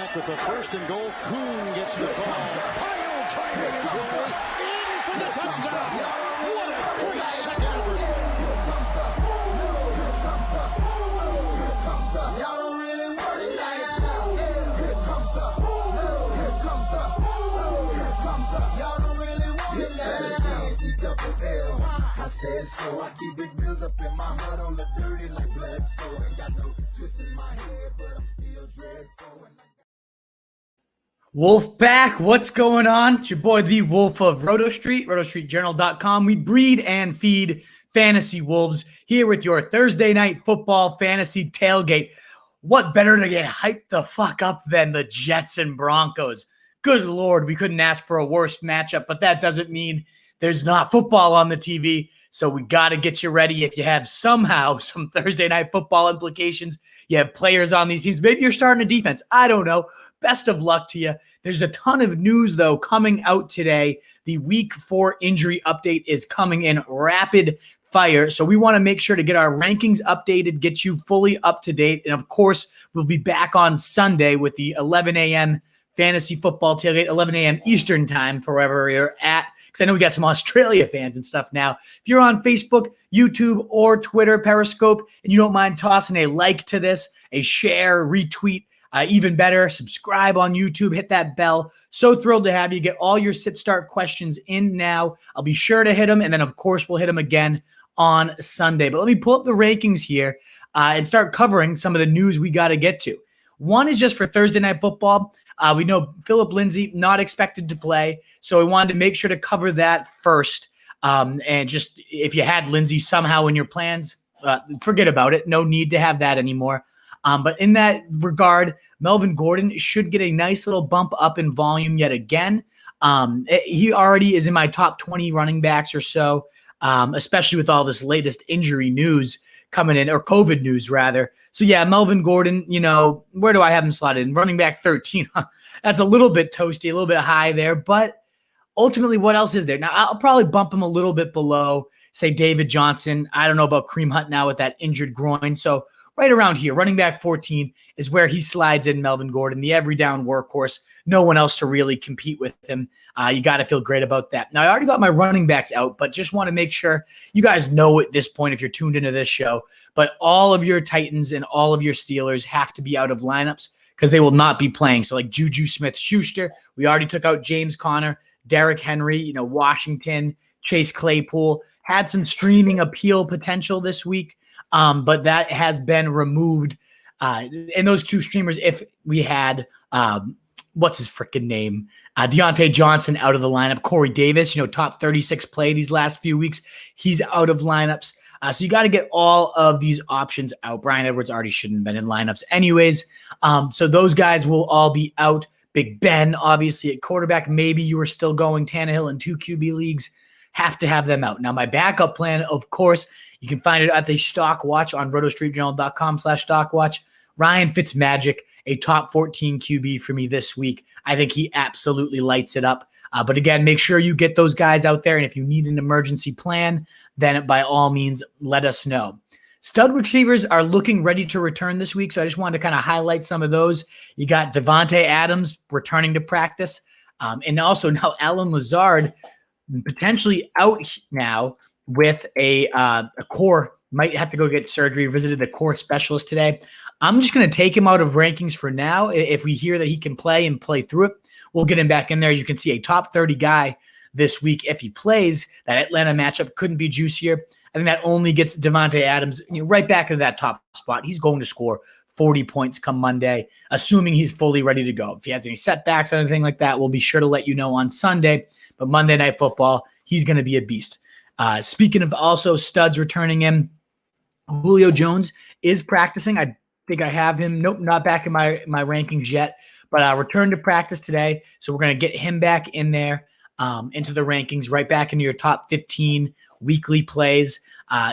back with the first and goal. Kuhn gets the ball. Pyle trying to make his way in for the touchdown. What a great second effort. Here comes the. Y'all don't really want it like that. Here comes the. Y'all don't really want it like that. I said so. I keep big bills up in my heart on the dirty like blood. So ain't got no twist in my head, but I'm still dreadful. Wolf back. What's going on? It's your boy, the Wolf of Roto Street, rotostreetjournal.com. We breed and feed fantasy wolves here with your Thursday night football fantasy tailgate. What better to get hyped the fuck up than the Jets and Broncos? Good Lord, we couldn't ask for a worse matchup, but that doesn't mean there's not football on the TV. So we got to get you ready. If you have somehow some Thursday night football implications, you have players on these teams, maybe you're starting a defense. I don't know. Best of luck to you. There's a ton of news, though, coming out today. The Week 4 injury update is coming in rapid fire. So we want to make sure to get our rankings updated, get you fully up to date. And, of course, we'll be back on Sunday with the 11 a.m. fantasy football tailgate, 11 a.m. Eastern time for wherever you're at. Because I know we got some Australia fans and stuff now. If you're on Facebook, YouTube, or Twitter, Periscope, and you don't mind tossing a like to this, a share, retweet, even better, subscribe on YouTube, hit that bell. So thrilled to have you. Get all your sit-start questions in now. I'll be sure to hit them, and then, of course, we'll hit them again on Sunday. But let me pull up the rankings here and start covering some of the news we got to get to. One is just for Thursday Night Football. We know Philip Lindsay not expected to play, so we wanted to make sure to cover that first. And just if you had Lindsay somehow in your plans, forget about it. No need to have that anymore. But in that regard, Melvin Gordon should get a nice little bump up in volume yet again. He already is in my top 20 running backs or so, especially with all this latest injury news coming in, or COVID news rather. So yeah, Melvin Gordon, where do I have him slotted in? Running back 13. That's a little bit toasty, a little bit high there, but ultimately what else is there? Now I'll probably bump him a little bit below, say, David Johnson. I don't know about Kareem Hunt now with that injured groin. So right around here, running back 14 is where he slides in, Melvin Gordon, the every down workhorse. No one else to really compete with him. You got to feel great about that. Now, I already got my running backs out, but just want to make sure you guys know at this point if you're tuned into this show, but all of your Titans and all of your Steelers have to be out of lineups because they will not be playing. So like Juju Smith-Schuster, we already took out James Conner, Derrick Henry, Washington, Chase Claypool, had some streaming appeal potential this week, but that has been removed. And those two streamers, if we had what's his freaking name? Deontay Johnson out of the lineup. Corey Davis, top 36 play these last few weeks. He's out of lineups. So you got to get all of these options out. Bryan Edwards already shouldn't have been in lineups anyways. So those guys will all be out. Big Ben, obviously, at quarterback. Maybe you are still going Tannehill in 2 QB leagues. Have to have them out. Now, my backup plan, of course, you can find it at the Stock Watch on rotostreetjournal.com/stockwatch. Ryan Fitzmagic, a top 14 QB for me this week. I think he absolutely lights it up. But again, make sure you get those guys out there. And if you need an emergency plan, then by all means, let us know. Stud receivers are looking ready to return this week. So I just wanted to kind of highlight some of those. You got Devonta Adams returning to practice. And also now Alan Lazard potentially out now with a core, might have to go get surgery, visited the core specialist today. I'm just going to take him out of rankings for now. If we hear that he can play and play through it, we'll get him back in there. As you can see, a top 30 guy this week. If he plays, that Atlanta matchup couldn't be juicier. I think that only gets Devonta Adams right back into that top spot. He's going to score 40 points come Monday, assuming he's fully ready to go. If he has any setbacks or anything like that, we'll be sure to let you know on Sunday. But Monday Night Football, he's going to be a beast. Speaking of also studs returning in, Julio Jones is practicing. I think I have him. Nope, not back in my rankings yet, but returned to practice today. So we're going to get him back in there into the rankings, right back into your top 15 weekly plays.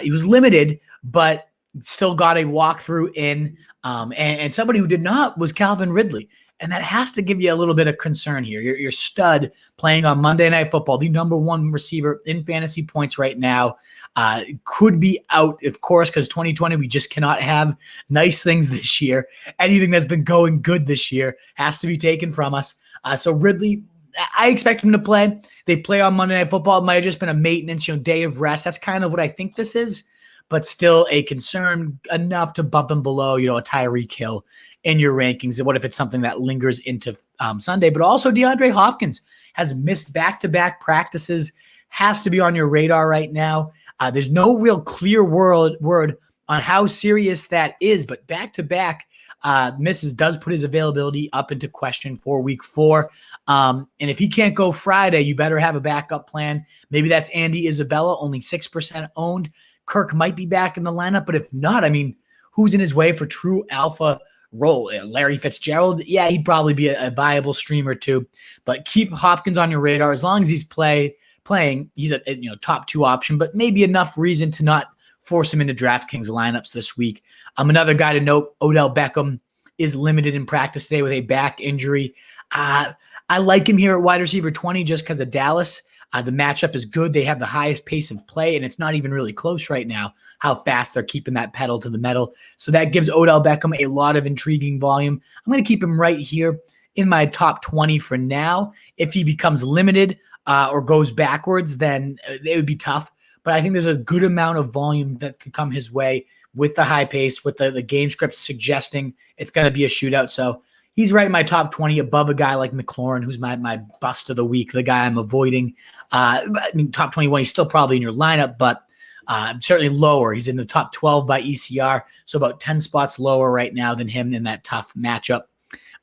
He was limited, but still got a walkthrough in. And somebody who did not was Calvin Ridley. And that has to give you a little bit of concern here. Your stud playing on Monday Night Football, the number one receiver in fantasy points right now, could be out, of course, because 2020, we just cannot have nice things this year. Anything that's been going good this year has to be taken from us. So Ridley, I expect him to play. They play on Monday Night Football. It might have just been a maintenance, day of rest. That's kind of what I think this is, but still a concern enough to bump him below, a Tyreek Hill in your rankings. And what if it's something that lingers into Sunday? But also DeAndre Hopkins has missed back-to-back practices, has to be on your radar right now. There's no real clear word on how serious that is, but back-to-back misses does put his availability up into question for week 4. And if he can't go Friday, you better have a backup plan. Maybe that's Andy Isabella, only 6% owned. Kirk might be back in the lineup, but if not, who's in his way for true alpha role? Larry Fitzgerald, yeah, he'd probably be a viable streamer too. But keep Hopkins on your radar as long as he's playing. He's a top 2 option, but maybe enough reason to not force him into DraftKings lineups this week. Another guy to note, Odell Beckham is limited in practice today with a back injury. I like him here at wide receiver 20 just because of Dallas. The matchup is good. They have the highest pace of play, and it's not even really close right now how fast they're keeping that pedal to the metal. So that gives Odell Beckham a lot of intriguing volume. I'm going to keep him right here in my top 20 for now. If he becomes limited or goes backwards, then it would be tough. But I think there's a good amount of volume that could come his way with the high pace, with the game script suggesting it's going to be a shootout. So he's right in my top 20 above a guy like McLaurin, who's my bust of the week, the guy I'm avoiding. Top 21, he's still probably in your lineup, but certainly lower. He's in the top 12 by ECR, so about 10 spots lower right now than him in that tough matchup.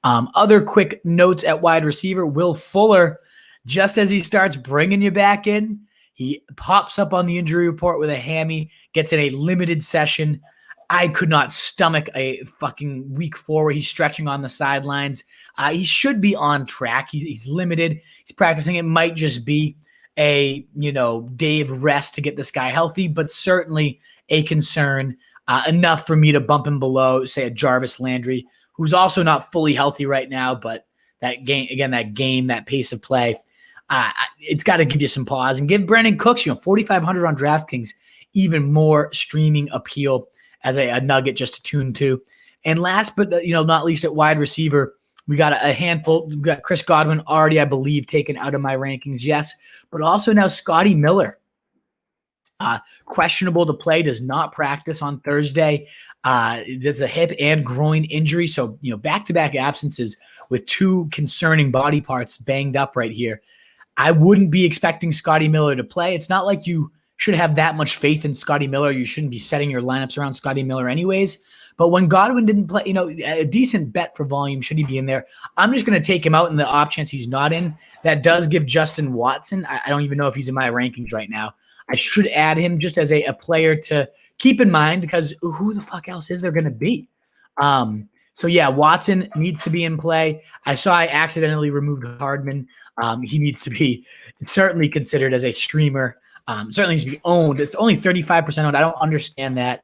Other quick notes at wide receiver, Will Fuller, just as he starts bringing you back in, he pops up on the injury report with a hammy, gets in a limited session. I could not stomach a fucking week 4 where he's stretching on the sidelines. He should be on track. He's limited. He's practicing. It might just be a, day of rest to get this guy healthy, but certainly a concern enough for me to bump him below, say, a Jarvis Landry, who's also not fully healthy right now, but that pace of play, it's got to give you some pause and give Brandon Cooks, 4,500 on DraftKings, even more streaming appeal as a nugget just to tune to. And last but not least at wide receiver, we got a handful. We got Chris Godwin already, I believe, taken out of my rankings, yes, but also now Scotty Miller. Questionable to play, does not practice on Thursday. There's a hip and groin injury, so back-to-back absences with 2 concerning body parts banged up right here. I wouldn't be expecting Scotty Miller to play. It's not like you should have that much faith in Scotty Miller. You shouldn't be setting your lineups around Scotty Miller anyways. But when Godwin didn't play, a decent bet for volume, should he be in there? I'm just going to take him out in the off chance he's not in. That does give Justin Watson. I don't even know if he's in my rankings right now. I should add him just as a player to keep in mind because who the fuck else is there going to be? So yeah, Watson needs to be in play. I saw I accidentally removed Hardman. He needs to be certainly considered as a streamer. Certainly needs to be owned. It's only 35% owned. I don't understand that.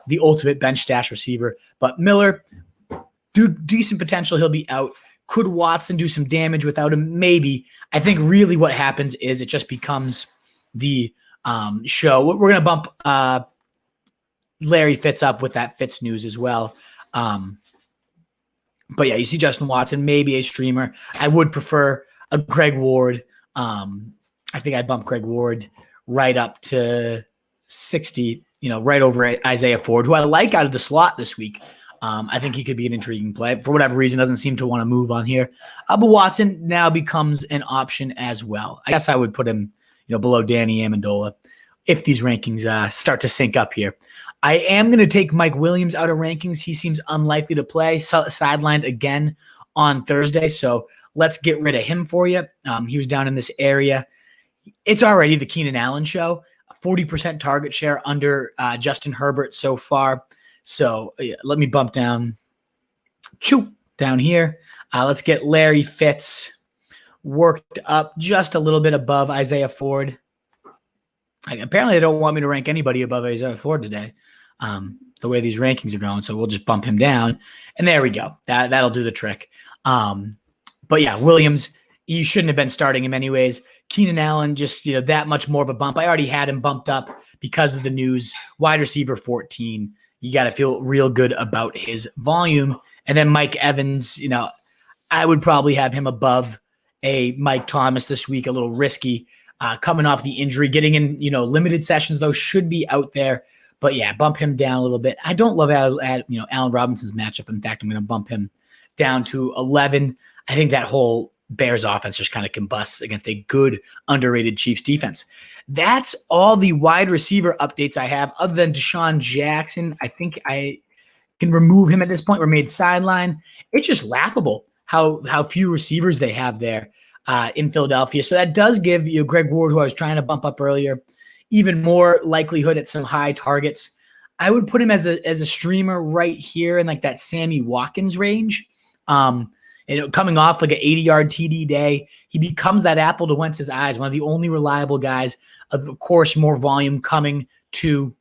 The ultimate bench stash receiver. But Miller, decent potential. He'll be out. Could Watson do some damage without him? Maybe. I think really what happens is it just becomes the show. We're going to bump Larry Fitz up with that Fitz news as well. But yeah, you see Justin Watson, maybe a streamer. I would prefer a Greg Ward. I think I'd bump Greg Ward right up to 60, right over Isaiah Ford, who I like out of the slot this week. I think he could be an intriguing play. For whatever reason, doesn't seem to want to move on here. But Watson now becomes an option as well. I guess I would put him, below Danny Amendola if these rankings start to sync up here. I am going to take Mike Williams out of rankings. He seems unlikely to play, sidelined again on Thursday. So let's get rid of him for you. He was down in this area. It's already the Keenan Allen show. 40% target share under Justin Herbert so far. So let me bump down here. Let's get Larry Fitz worked up just a little bit above Isaiah Ford. Apparently, they don't want me to rank anybody above Isaiah Ford today, the way these rankings are going. So we'll just bump him down. And there we go. That'll do the trick. But yeah, Williams, you shouldn't have been starting him anyways. Keenan Allen, just that much more of a bump. I already had him bumped up because of the news. Wide receiver 14. You got to feel real good about his volume. And then Mike Evans, I would probably have him above a Mike Thomas this week, a little risky. Coming off the injury, getting in, limited sessions, though, should be out there. But yeah, bump him down a little bit. I don't love Allen Robinson's matchup. In fact, I'm going to bump him down to 11. I think that whole Bears offense just kind of combusts against a good, underrated Chiefs defense. That's all the wide receiver updates I have, other than Deshaun Jackson. I think I can remove him at this point. We're made sideline. It's just laughable how few receivers they have there in Philadelphia. So that does give Greg Ward, who I was trying to bump up earlier, even more likelihood at some high targets. I would put him as a streamer right here in like that Sammy Watkins range. Coming off like an 80-yard TD day, he becomes that apple to Wentz's eyes, one of the only reliable guys. Of course, more volume coming to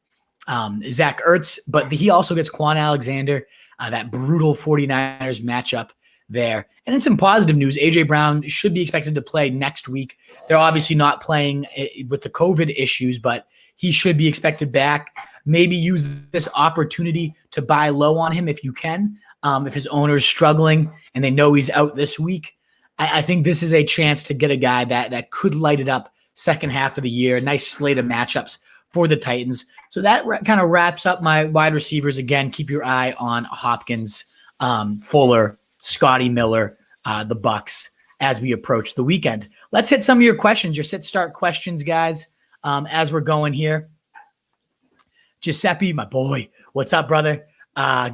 Zach Ertz, but he also gets Quan Alexander, that brutal 49ers matchup there. And in some positive news, A.J. Brown should be expected to play next week. They're obviously not playing with the COVID issues, but he should be expected back. Maybe use this opportunity to buy low on him if you can. If his owner's struggling and they know he's out this week, I think this is a chance to get a guy that could light it up second half of the year. Nice slate of matchups for the Titans. So that kind of wraps up my wide receivers. Again, keep your eye on Hopkins, Fuller, Scotty Miller, the Bucks as we approach the weekend. Let's hit some of your questions, your sit-start questions, guys, as we're going here. Giuseppe, my boy, what's up, brother?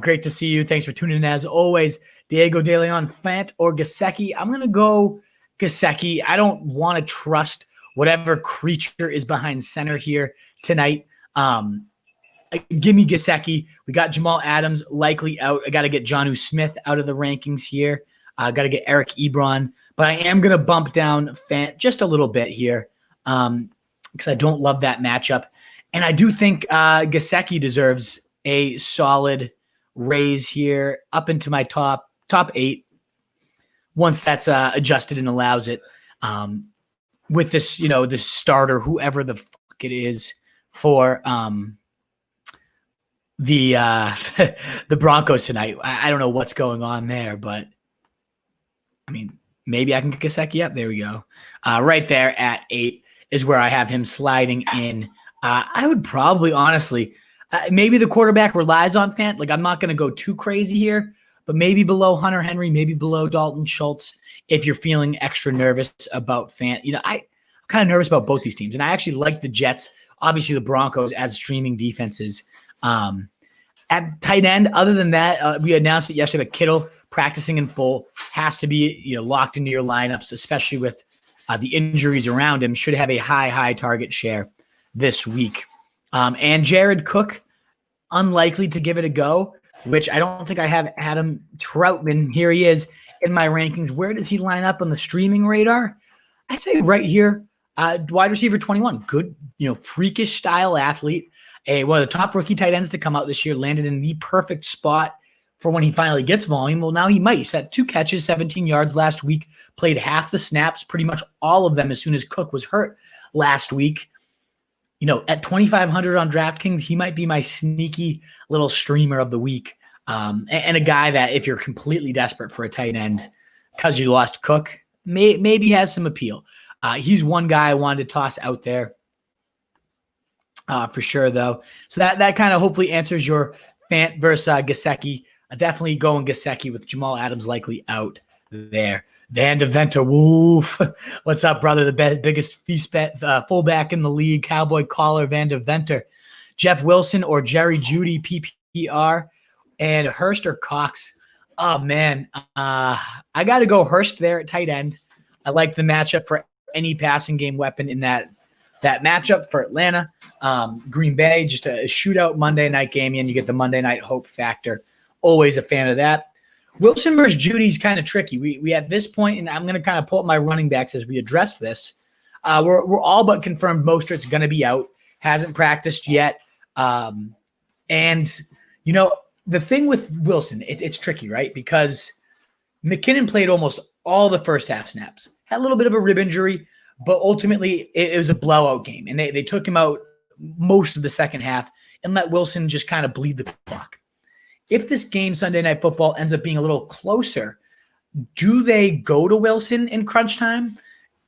Great to see you. Thanks for tuning in as always. Diego De Leon, Fant or Gesicki? I'm going to go Gesicki. I don't want to trust whatever creature is behind center here tonight. Give me Gesicki. We got Jamal Adams likely out. I got to get Jonnu Smith out of the rankings here. I got to get Eric Ebron. But I am going to bump down Fant just a little bit here because I don't love that matchup. And I do think Gesicki deserves a solid raise here up into my top 8 once that's adjusted and allows it with this, this starter, whoever the fuck it is for the the Broncos tonight. I don't know what's going on there, but I mean, maybe I can get Gesicki up. There we go. Right there at 8 is where I have him sliding in. I would probably honestly, maybe the quarterback relies on Fant. Like, I'm not going to go too crazy here, but maybe below Hunter Henry, maybe below Dalton Schultz if you're feeling extra nervous about Fant. I'm kind of nervous about both these teams, and I actually like the Jets, obviously the Broncos as streaming defenses. At tight end, other than that, we announced it yesterday, but Kittle practicing in full has to be locked into your lineups, especially with the injuries around him. Should have a high target share this week. And Jared Cook, unlikely to give it a go, which I don't think I have Adam Troutman. Here he is in my rankings. Where does he line up on the streaming radar? I'd say right here, wide receiver 21. Good, freakish style athlete. One of the top rookie tight ends to come out this year, landed in the perfect spot for when he finally gets volume. Well, now he might. He's had 2 catches, 17 yards last week, played half the snaps, pretty much all of them as soon as Cook was hurt last week. At 2,500 on DraftKings, he might be my sneaky little streamer of the week. And a guy that if you're completely desperate for a tight end because you lost Cook, maybe has some appeal. He's one guy I wanted to toss out there for sure, though. So that kind of hopefully answers your Fant versus Gesicki. Definitely going Gesicki with Jamal Adams likely out there. Van Deventer, woof. What's up, brother? The biggest feast bet, fullback in the league, cowboy collar, Van Deventer. Jeff Wilson or Jerry Judy, PPR, and Hurst or Cox. Oh, man. I got to go Hurst there at tight end. I like the matchup for any passing game weapon in that matchup for Atlanta. Green Bay, just a shootout Monday night game, and you get the Monday night hope factor. Always a fan of that. Wilson versus Judy's kind of tricky. We at this point, and I'm going to kind of pull up my running backs as we address this. We're all but confirmed Mostert's going to be out. Hasn't practiced yet. And, the thing with Wilson, it's tricky, right? Because McKinnon played almost all the first half snaps. Had a little bit of a rib injury, but ultimately it was a blowout game. And they took him out most of the second half and let Wilson just kind of bleed the clock. If this game, Sunday Night Football, ends up being a little closer, do they go to Wilson in crunch time?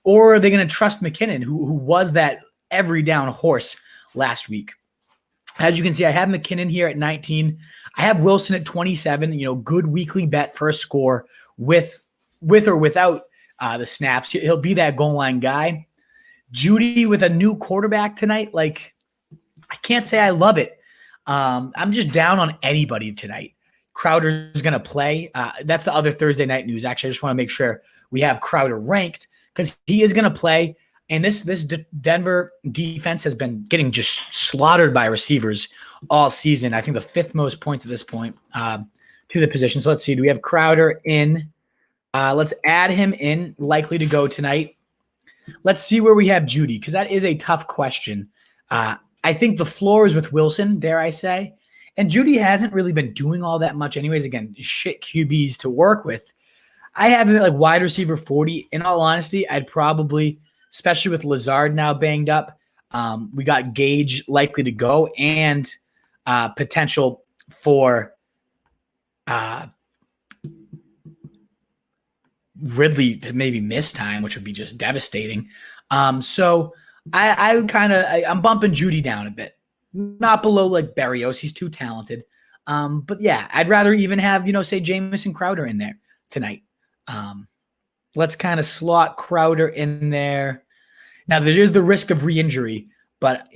Or are they going to trust McKinnon, who was that every down horse last week? As you can see, I have McKinnon here at 19. I have Wilson at 27, good weekly bet for a score with or without the snaps. He'll be that goal line guy. Judy with a new quarterback tonight. I can't say I love it. I'm just down on anybody tonight. Crowder's going to play. That's the other Thursday night news. Actually, I just want to make sure we have Crowder ranked because he is going to play. And this Denver defense has been getting just slaughtered by receivers all season. I think the fifth most points at this point to the position. So let's see. Do we have Crowder in? Let's add him in. Likely to go tonight. Let's see where we have Judy because that is a tough question. I think the floor is with Wilson, dare I say. And Judy hasn't really been doing all that much anyways. Again, shit QBs to work with. I have him at wide receiver 40. In all honesty, I'd probably, especially with Lazard now banged up, we got Gage likely to go and potential for Ridley to maybe miss time, which would be just devastating. So I'm bumping Judy down a bit. Not below Berrios. He's too talented. But yeah, I'd rather even have, say Jamison Crowder in there tonight. Let's kind of slot Crowder in there. Now, there's the risk of re-injury, but,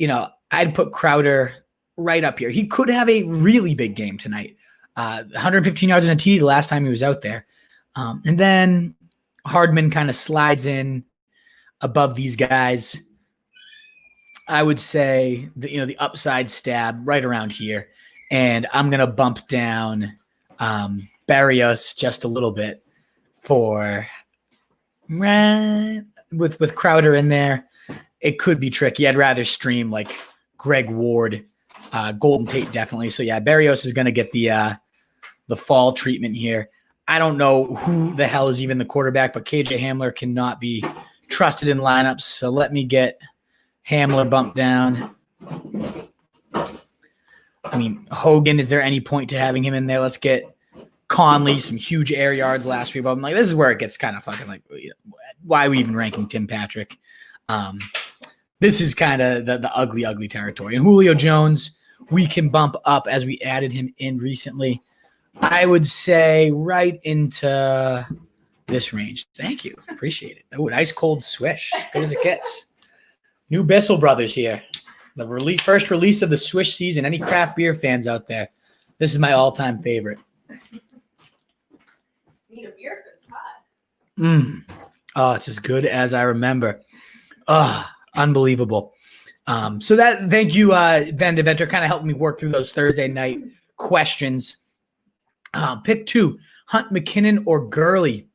I'd put Crowder right up here. He could have a really big game tonight. 115 yards and a TD the last time he was out there. And then Hardman kind of slides in above these guys. I would say, the upside stab right around here. And I'm going to bump down Berrios just a little bit with Crowder in there. It could be tricky. I'd rather stream Greg Ward, Golden Tate definitely. So yeah, Berrios is going to get the fall treatment here. I don't know who the hell is even the quarterback, but KJ Hamler cannot be trusted in lineups. So let me get Hamler bumped down. I mean, Hogan, is there any point to having him in there? Let's get Conley, some huge air yards last week. But I'm this is where it gets kind of fucking why are we even ranking Tim Patrick? This is kind of the ugly, ugly territory. And Julio Jones, we can bump up as we added him in recently. I would say right into this range. Thank you. Appreciate it. Oh, an ice cold swish. Good as it gets. New Bissell Brothers here. The first release of the Swish season. Any craft beer fans out there? This is my all-time favorite. Need a beer for the pod. Oh, it's as good as I remember. Unbelievable. So thank you, Van Deventer, kind of helped me work through those Thursday night questions. Pick 2, Hunt, McKinnon, or Gurley.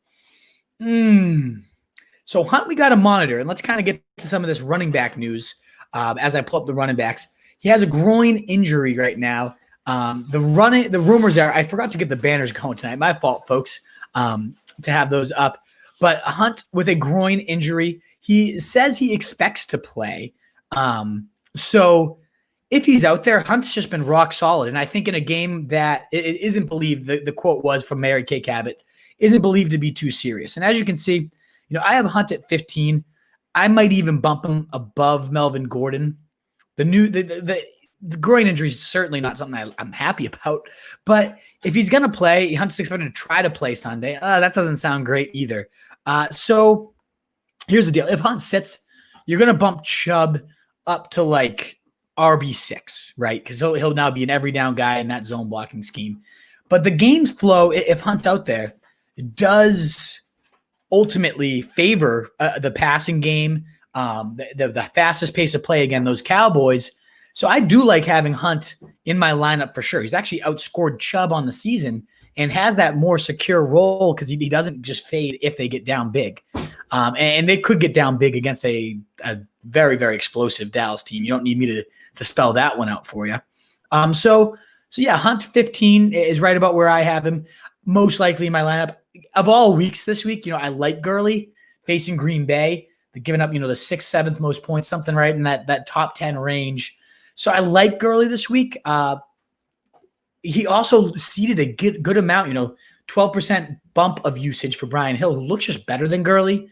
So Hunt, we got to monitor, and let's kind of get to some of this running back news as I pull up the running backs. He has a groin injury right now. The rumors are, I forgot to get the banners going tonight. My fault, folks, to have those up. But Hunt with a groin injury, he says he expects to play. So if he's out there, Hunt's just been rock solid. And I think in a game that it isn't believed, the quote was from Mary Kay Cabot, isn't believed to be too serious. And as you can see, I have Hunt at 15. I might even bump him above Melvin Gordon. The groin injury is certainly not something I'm happy about. But if he's going to play, Hunt's expected to try to play Sunday. That doesn't sound great either. So here's the deal. If Hunt sits, you're going to bump Chubb up to RB6, right? Because he'll now be an every down guy in that zone blocking scheme. But the game's flow, if Hunt's out there, does ultimately favor the passing game, the fastest pace of play again, those Cowboys. So I do like having Hunt in my lineup for sure. He's actually outscored Chubb on the season and has that more secure role because he doesn't just fade if they get down big. And they could get down big against a very, very explosive Dallas team. You don't need me to spell that one out for you. So yeah, Hunt 15 is right about where I have him. Most likely in my lineup. of all weeks this week, I like Gurley facing Green Bay. They're giving up, the 6th, 7th most points, something right in that top 10 range. So I like Gurley this week. He also seeded a good amount, 12% bump of usage for Brian Hill, who looks just better than Gurley.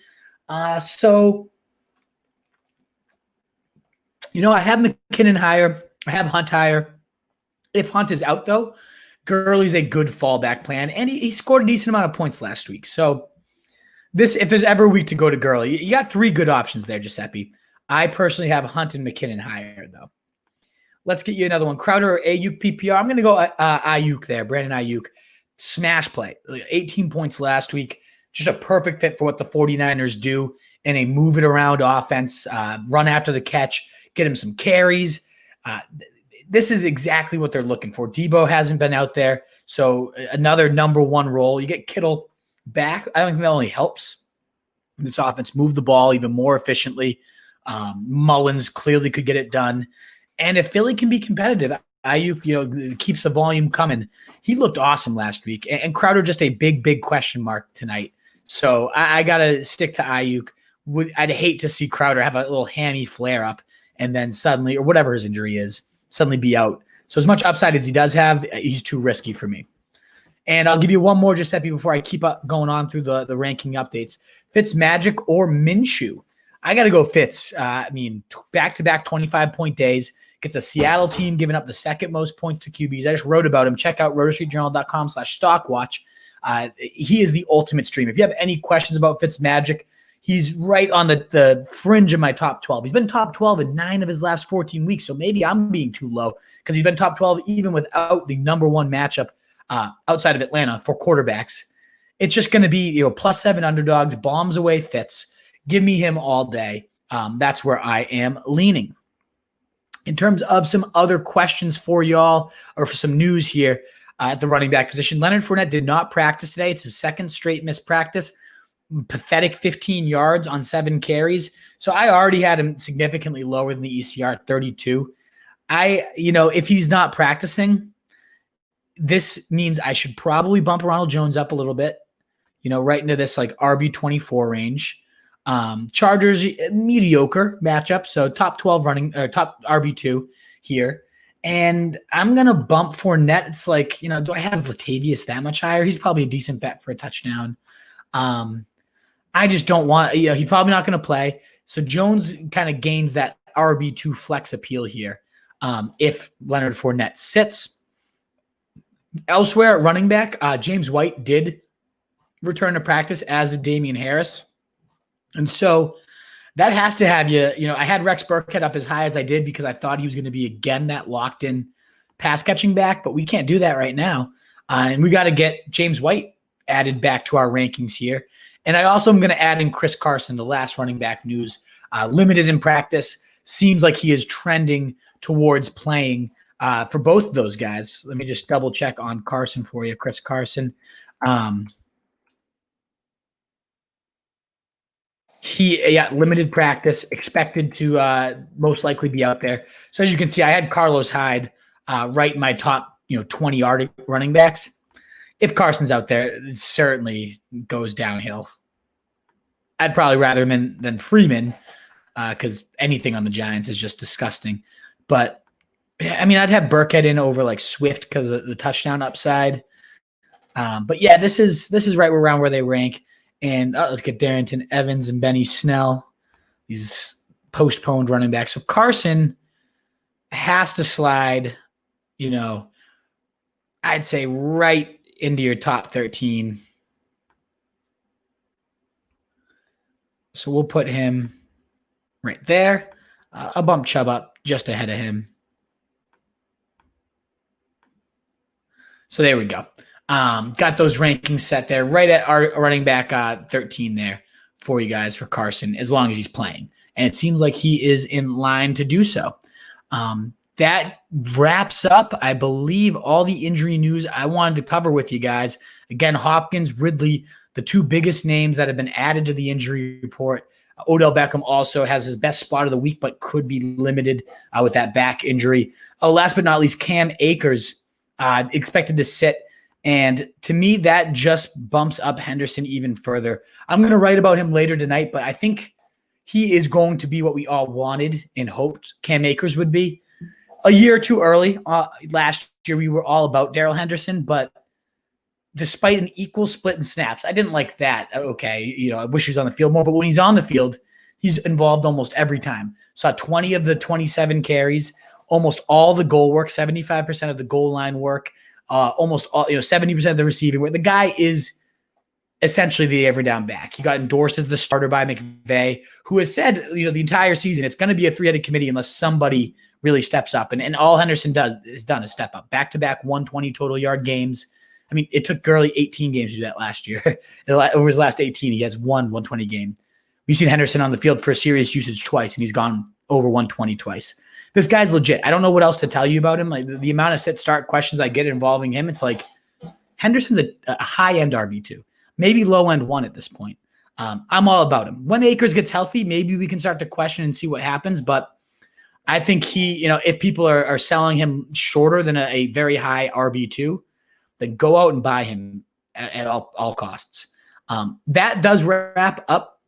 So I have McKinnon higher. I have Hunt higher. If Hunt is out, though, Gurley's a good fallback plan, and he scored a decent amount of points last week. So if there's ever a week to go to Gurley, you got 3 good options there, Giuseppe. I personally have Hunt and McKinnon higher, though. Let's get you another one. Crowder or Ayuk PPR? I'm going to go Ayuk there, Brandon Ayuk. Smash play. 18 points last week. Just a perfect fit for what the 49ers do in a move-it-around offense, run after the catch, get him some carries. This is exactly what they're looking for. Debo hasn't been out there, so another number 1 role. You get Kittle back. I don't think that only helps this offense move the ball even more efficiently. Mullins clearly could get it done. And if Philly can be competitive, Ayuk, keeps the volume coming. He looked awesome last week. And Crowder just a big, big question mark tonight. So I got to stick to Ayuk. I'd hate to see Crowder have a little hammy flare-up and then suddenly, or whatever his injury is, suddenly be out. So as much upside as he does have, he's too risky for me. And I'll give you one more, Giuseppe, before I keep up going on through the ranking updates. Fitzmagic or Minshew? I got to go Fitz. Back-to-back 25-point days. Gets a Seattle team giving up the 2nd most points to QBs. I just wrote about him. Check out rotostreetjournal.com/stockwatch. He is the ultimate stream. If you have any questions about Fitzmagic, he's right on the fringe of my top 12. He's been top 12 in 9 of his last 14 weeks, so maybe I'm being too low because he's been top 12 even without the number 1 matchup outside of Atlanta for quarterbacks. It's just going to be +7 underdogs, bombs away Fitz. Give me him all day. That's where I am leaning. In terms of some other questions for y'all or for some news here at the running back position, Leonard Fournette did not practice today. It's his 2nd straight missed practice. Pathetic 15 yards on 7 carries. So I already had him significantly lower than the ECR at 32. If he's not practicing, this means I should probably bump Ronald Jones up a little bit, right into this like RB24 range. Chargers, mediocre matchup. So top 12 running, top RB2 here. And I'm going to bump Fournette. It's like, do I have Latavius that much higher? He's probably a decent bet for a touchdown. I just don't want, he's probably not going to play. So Jones kind of gains that RB2 flex appeal here. If Leonard Fournette sits. Elsewhere at running back, James White did return to practice, as did Damian Harris. And so that has to have you, I had Rex Burkhead up as high as I did because I thought he was going to be, again, that locked-in pass-catching back, but we can't do that right now. And we got to get James White added back to our rankings here. And I also am going to add in Chris Carson, the last running back news. Limited in practice. Seems like he is trending towards playing for both of those guys. Let me just double-check on Carson for you, Chris Carson. Limited practice, expected to most likely be out there. So as you can see, I had Carlos Hyde right in my top 20 running backs. If Carson's out there, it certainly goes downhill. I'd probably rather him than Freeman because anything on the Giants is just disgusting. But I'd have Burkhead in over like Swift because of the touchdown upside. But yeah, this is right around where they rank. And let's get Darrington Evans and Benny Snell, these postponed running backs. So Carson has to slide, I'd say right into your top 13. So we'll put him right there. I'll bump Chubb up just ahead of him. So there we go. Got those rankings set there right at our running back 13 there for you guys for Carson, as long as he's playing. And it seems like he is in line to do so. That wraps up, I believe, all the injury news I wanted to cover with you guys. Again, Hopkins, Ridley, the 2 biggest names that have been added to the injury report. Odell Beckham also has his best spot of the week, but could be limited with that back injury. Last but not least, Cam Akers expected to sit And to me, that just bumps up Henderson even further. I'm going to write about him later tonight, but I think he is going to be what we all wanted and hoped Cam Akers would be. A year or two early. Last year, we were all about Darrell Henderson, but despite an equal split in snaps, I didn't like that. Okay, I wish he was on the field more, but when he's on the field, he's involved almost every time. Saw 20 of the 27 carries, almost all the goal work, 75% of the goal line work, almost all, 70% of the receiving work. The guy is essentially the every down back. He got endorsed as the starter by McVay, who has said, the entire season, it's going to be a three-headed committee unless somebody really steps up. And all Henderson is step up. Back-to-back 120 total yard games. I mean, it took Gurley 18 games to do that last year. Over his last 18, he has won 120 game. We've seen Henderson on the field for serious usage twice, and he's gone over 120 twice. This guy's legit. I don't know what else to tell you about him. Like the amount of sit-start questions I get involving him, it's like Henderson's a high-end RB2, maybe low-end 1 at this point. I'm all about him. When Akers gets healthy, maybe we can start to question and see what happens, but I think he, if people are selling him shorter than a very high RB2, then go out and buy him at all costs. That does wrap up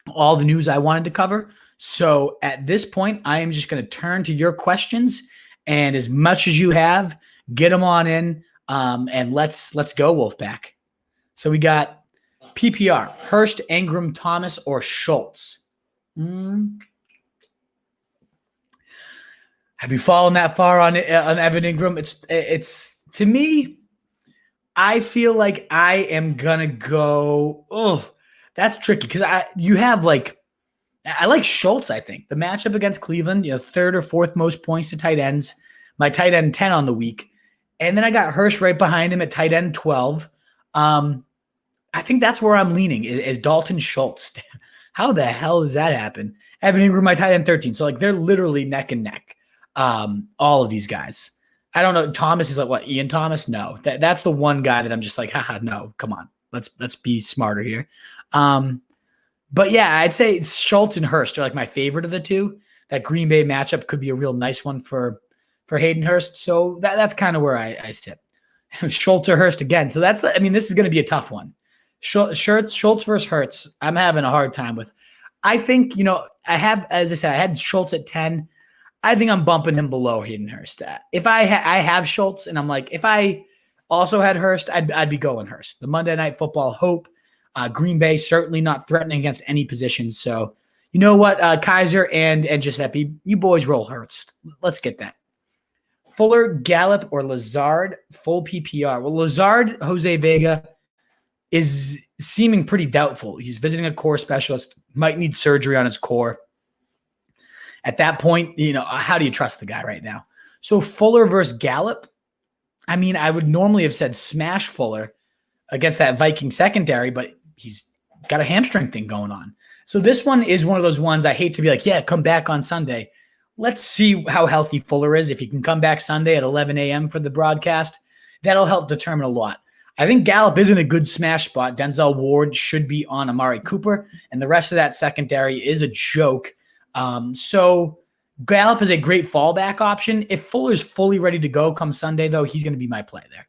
all the news I wanted to cover. So at this point, I am just going to turn to your questions, and as much as you have, get them on in, and let's go, Wolfpack. So we got PPR, Hurst, Ingram, Thomas, or Schultz. Have you fallen that far on Evan Ingram? It's to me, I feel like I am gonna go. Oh, that's tricky because I like Schultz. I think the matchup against Cleveland, third or fourth most points to tight ends. My tight end 10 on the week, and then I got Hurst right behind him at tight end 12. I think that's where I'm leaning is Dalton Schultz. How the hell does that happen? Evan Ingram, my tight end 13. So they're literally neck and neck. All of these guys. I don't know. Thomas is like what? Ian Thomas? No, that's the one guy that I'm just like, haha, no, come on. Let's be smarter here. But yeah, I'd say Schultz and Hurst are like my favorite of the two. That Green Bay matchup could be a real nice one for Hayden Hurst. So that's kind of where I sit. Schultz or Hurst again. So this is going to be a tough one. Schultz versus Hurts. I'm having a hard time with. I think, I had Schultz at 10. I think I'm bumping him below Hayden Hurst. If I have Schultz, and I'm like, if I also had Hurst, I'd be going Hurst. The Monday Night Football hope. Green Bay certainly not threatening against any position. So you know what, Kaiser and Giuseppe, you boys roll Hurst. Let's get that. Fuller, Gallop, or Lazard, full PPR. Well, Lazard, Jose Vega is seeming pretty doubtful. He's visiting a core specialist, might need surgery on his core. At that point, how do you trust the guy right now? So Fuller versus Gallop, I would normally have said smash Fuller against that Viking secondary, but he's got a hamstring thing going on. So this one is one of those ones I hate to be like, yeah, come back on Sunday. Let's see how healthy Fuller is. If he can come back Sunday at 11 a.m. for the broadcast, that'll help determine a lot. I think Gallop is in a good smash spot. Denzel Ward should be on Amari Cooper, and the rest of that secondary is a joke. So Gallop is a great fallback option. If Fuller's fully ready to go come Sunday, though, he's going to be my play there.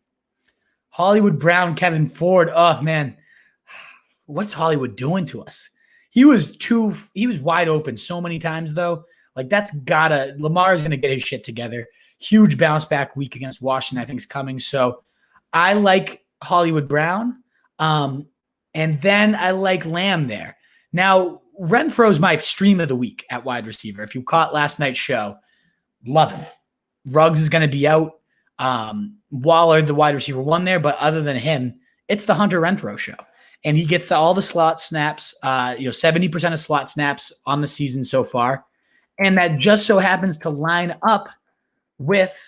Hollywood Brown, Kevin Ford. Oh, man. What's Hollywood doing to us? He was wide open so many times, though. Lamar's going to get his shit together. Huge bounce back week against Washington, I think, is coming. So I like Hollywood Brown. And then I like Lamb there. Now, Renfro's my stream of the week at wide receiver. If you caught last night's show, love him. Ruggs is going to be out. Waller, the wide receiver, one there, but other than him, it's the Hunter Renfro show. And he gets all the slot snaps, 70% of slot snaps on the season so far. And that just so happens to line up with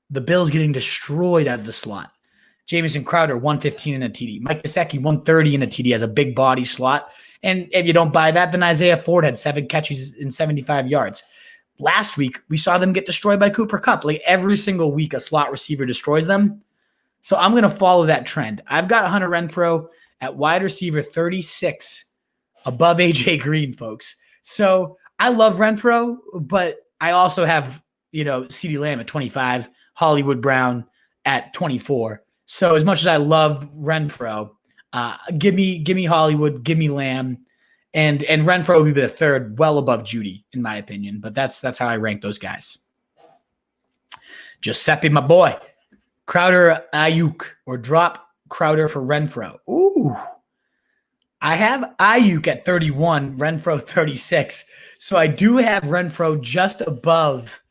the Bills getting destroyed out of the slot. Jamison Crowder, 115 in a TD. Mike Gesicki, 130 in a TD as a big body slot. And if you don't buy that, then Isaiah Ford had 7 catches in 75 yards. Last week, we saw them get destroyed by Cooper Kupp. Like every single week, a slot receiver destroys them. So I'm going to follow that trend. I've got Hunter Renfro at wide receiver 36 above AJ Green, folks. So I love Renfro, but I also have, CeeDee Lamb at 25, Hollywood Brown at 24. So as much as I love Renfro, give me Hollywood, give me Lamb, and Renfro would be the third, well above Judy, in my opinion. But that's how I rank those guys. Giuseppe, my boy. Crowder, Ayuk, or drop Crowder for Renfro. Ooh. I have Ayuk at 31, Renfro 36. So I do have Renfro just above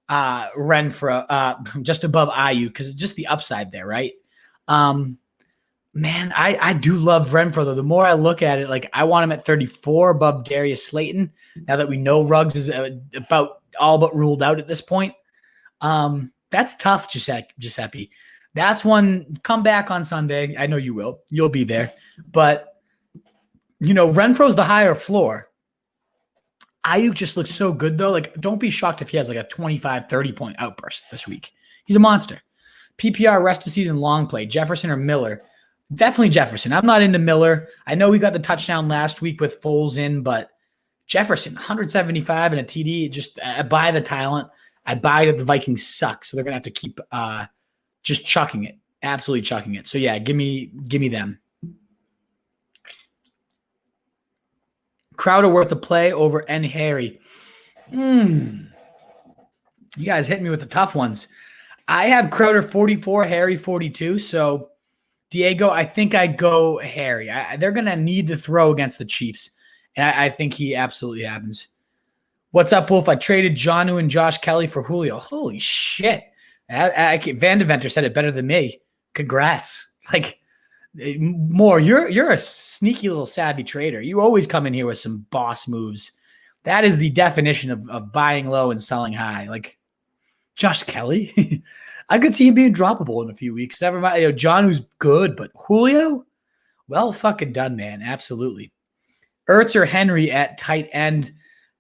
just above Ayuk because it's just the upside there, right? Man, I do love Renfro, though. The more I look at it, like I want him at 34 above Darius Slayton, now that we know Ruggs is about all but ruled out at this point. That's tough, Giuseppe. That's one. Come back on Sunday. I know you will. You'll be there. But, Renfro's the higher floor. Ayuk just looks so good, though. Like, don't be shocked if he has like a 25, 30-point outburst this week. He's a monster. PPR, rest of season, long play. Jefferson or Miller? Definitely Jefferson. I'm not into Miller. I know we got the touchdown last week with Foles in, but Jefferson, 175 and a TD. Just I buy the talent. I buy that the Vikings suck, so they're going to have to keep just chucking it. Absolutely chucking it. So, yeah, give me them. Crowder worth a play over N. Harry. You guys hit me with the tough ones. I have Crowder 44, Harry 42. So, Diego, I think I go Harry. They're going to need to throw against the Chiefs, and I think he absolutely happens. What's up, Wolf? I traded Jonnu and Josh Kelly for Julio. Holy shit. Van Deventer said it better than me. Congrats. Like, more, you're a sneaky little savvy trader. You always come in here with some boss moves. That is the definition of buying low and selling high. Like, Josh Kelly? I could see him being droppable in a few weeks. Never mind. John, who's good, but Julio? Well fucking done, man. Absolutely. Ertz or Henry at tight end.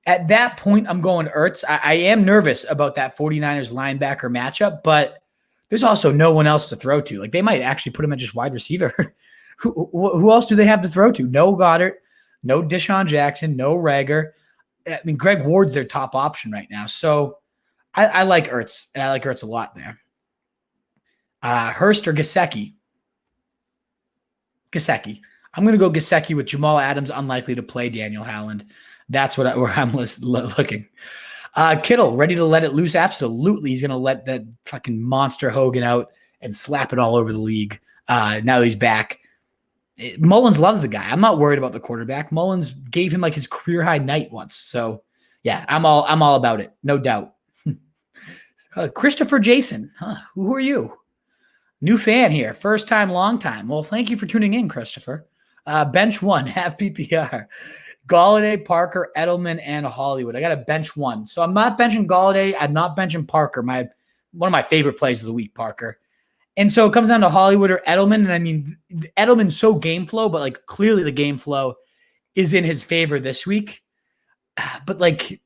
At that point, I'm going Ertz. I am nervous about that 49ers linebacker matchup, but there's also no one else to throw to. Like, they might actually put him at just wide receiver. Who else do they have to throw to? No Goddard, no Deshaun Jackson, no Rager. I mean, Greg Ward's their top option right now. So I like Ertz, and I like Ertz a lot there. Hurst or Gesicki? Gesicki. I'm going to go Gesicki with Jamal Adams unlikely to play Daniel Howland. That's where I'm looking. Kittle, ready to let it loose? Absolutely. He's going to let that fucking monster Hogan out and slap it all over the league. Now he's back. Mullins loves the guy. I'm not worried about the quarterback. Mullins gave him like his career high night once. So yeah, I'm all about it. No doubt. Christopher Jason. Who are you? New fan here. First time, long time. Well, thank you for tuning in, Christopher. Bench one, half PPR. Galladay, Parker, Edelman, and Hollywood. I got a bench one. So I'm not benching Galladay. I'm not benching Parker. One of my favorite plays of the week, Parker. And so it comes down to Hollywood or Edelman. And I mean, Edelman's so game flow, but like clearly the game flow is in his favor this week. But like,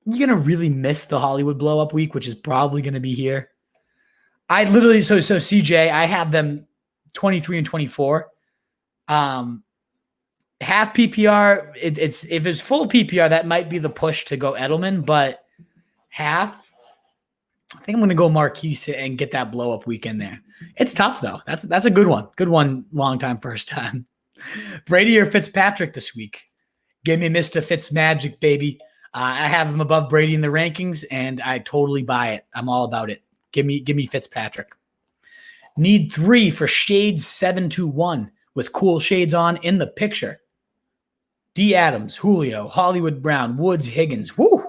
you're going to really miss the Hollywood blow up week, which is probably going to be here. I literally, so CJ, I have them 23 and 24. Half PPR, if it's full PPR, that might be the push to go Edelman, but half, I think I'm going to go Marquise and get that blow up weekend there. It's tough though. That's a good one. Good one, long time, first time. Brady or Fitzpatrick this week? Give me Mr. Fitzmagic, baby. I have him above Brady in the rankings, and I totally buy it. I'm all about it. Give me Fitzpatrick. Need 3 for Shades 721 with cool shades on in the picture. D. Adams, Julio, Hollywood Brown, Woods, Higgins. Woo!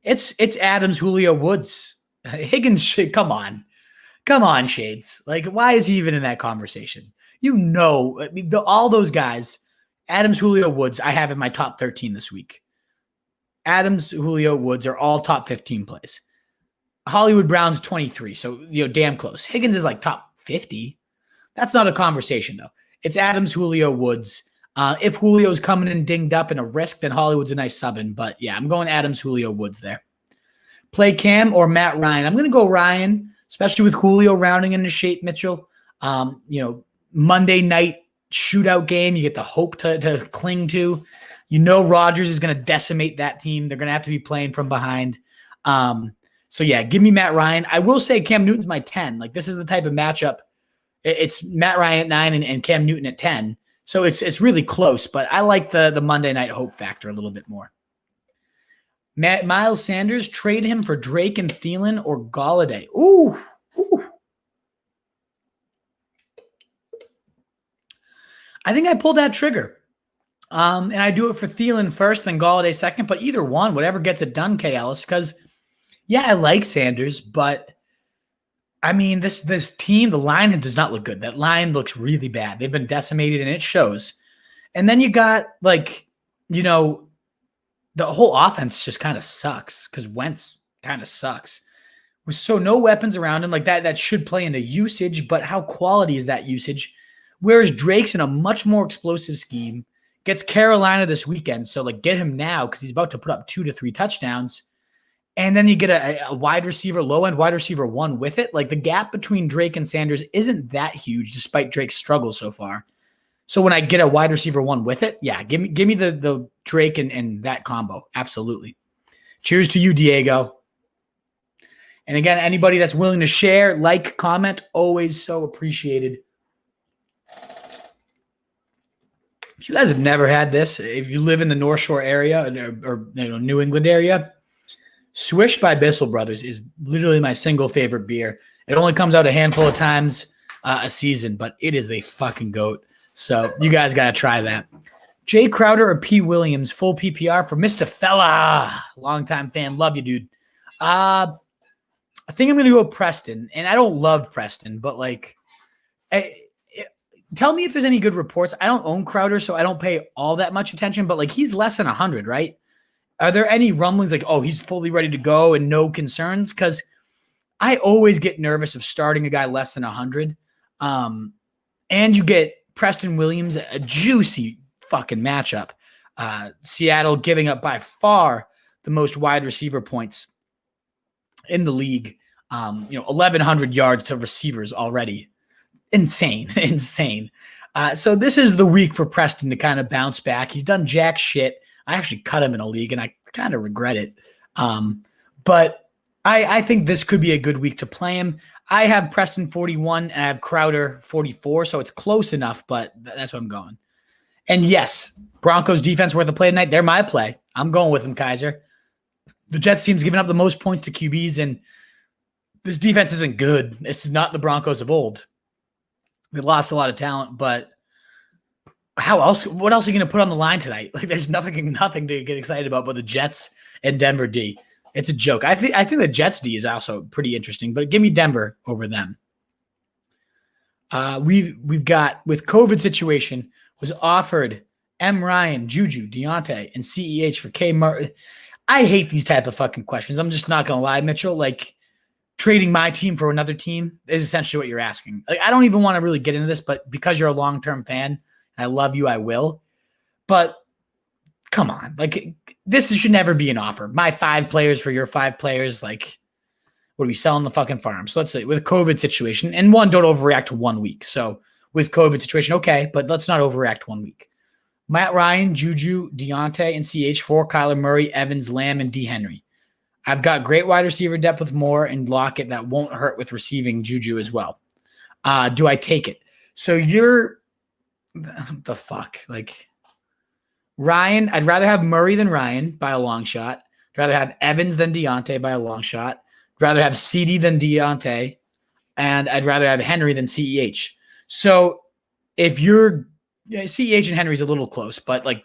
It's Adams, Julio, Woods. Higgins, come on. Come on, Shades. Like, why is he even in that conversation? I mean, all those guys, Adams, Julio, Woods, I have in my top 13 this week. Adams, Julio, Woods are all top 15 plays. Hollywood Brown's 23, so, damn close. Higgins is like top 50. That's not a conversation, though. It's Adams, Julio, Woods. If Julio's coming in dinged up in a risk, then Hollywood's a nice sub-in. But, yeah, I'm going Adams, Julio, Woods there. Play Cam or Matt Ryan. I'm going to go Ryan, especially with Julio rounding into Shate Mitchell. Monday night shootout game, you get the hope to cling to. Rodgers is going to decimate that team. They're going to have to be playing from behind. So, yeah, give me Matt Ryan. I will say Cam Newton's my 10. Like, this is the type of matchup. It's Matt Ryan at 9 and Cam Newton at 10. So it's really close, but I like the Monday night hope factor a little bit more. Miles Sanders, trade him for Drake and Thielen or Galladay. Ooh. I think I pulled that trigger. And I do it for Thielen first, then Galladay second, but either one, whatever gets it done, K. Ellis, because, yeah, I like Sanders, but, I mean, this team, the line does not look good. That line looks really bad. They've been decimated, and it shows. And then you got, like, you know, the whole offense just kind of sucks because Wentz kind of sucks. So no weapons around him. Like, that should play into usage, but how quality is that usage? Whereas Drake's in a much more explosive scheme, gets Carolina this weekend. So, like, get him now because he's about to put up 2 to 3 touchdowns. And then you get a wide receiver, low-end wide receiver 1 with it. Like, the gap between Drake and Sanders isn't that huge despite Drake's struggles so far. So when I get a wide receiver 1 with it, yeah, give me the Drake and that combo. Absolutely. Cheers to you, Diego. And again, anybody that's willing to share, like, comment, always so appreciated. If you guys have never had this, if you live in the North Shore area or New England area, Swish by Bissell Brothers is literally my single favorite beer. It only comes out a handful of times a season, but it is a fucking goat. So you guys got to try that. Jay Crowder or P. Williams, full PPR for Mr. Fella. Longtime fan. Love you, dude. I think I'm going to go with Preston. And I don't love Preston, but like, tell me if there's any good reports. I don't own Crowder, so I don't pay all that much attention, but like he's less than 100, right? Are there any rumblings like, oh, he's fully ready to go and no concerns? Because I always get nervous of starting a guy less than 100. And you get Preston Williams, a juicy fucking matchup. Seattle giving up by far the most wide receiver points in the league. 1,100 yards to receivers already. Insane. So this is the week for Preston to kind of bounce back. He's done jack shit. I actually cut him in a league, and I kind of regret it. But I think this could be a good week to play him. I have Preston 41, and I have Crowder 44, so it's close enough, but that's what I'm going. And yes, Broncos defense worth a play tonight. They're my play. I'm going with them, Kaiser. The Jets team's giving up the most points to QBs, and this defense isn't good. This is not the Broncos of old. We lost a lot of talent, but how else? What else are you going to put on the line tonight? Like, there's nothing to get excited about but the Jets and Denver D. It's a joke. I think the Jets D is also pretty interesting, but give me Denver over them. We've got, with COVID situation, was offered M. Ryan, Juju, Deontay, and CEH for K. Martin. I hate these type of fucking questions. I'm just not going to lie, Mitchell. Like, trading my team for another team is essentially what you're asking. Like, I don't even want to really get into this, but because you're a long-term fan, and I love you, I will. But come on. Like, this should never be an offer. My 5 players for your 5 players. Like, what are we selling the fucking farm? So let's say with a COVID situation, and don't overreact to 1 week. So with COVID situation, okay, but let's not overreact 1 week. Matt Ryan, Juju, Deontay, and CH for Kyler Murray, Evans, Lamb, and D. Henry. I've got great wide receiver depth with Moore and Lockett that won't hurt with receiving Juju as well. Do I take it? So you're the fuck? Like, Ryan, I'd rather have Murray than Ryan by a long shot. I'd rather have Evans than Deontay by a long shot. I'd rather have CD than Deontay. And I'd rather have Henry than CEH. So if you're CEH and Henry's a little close, but like,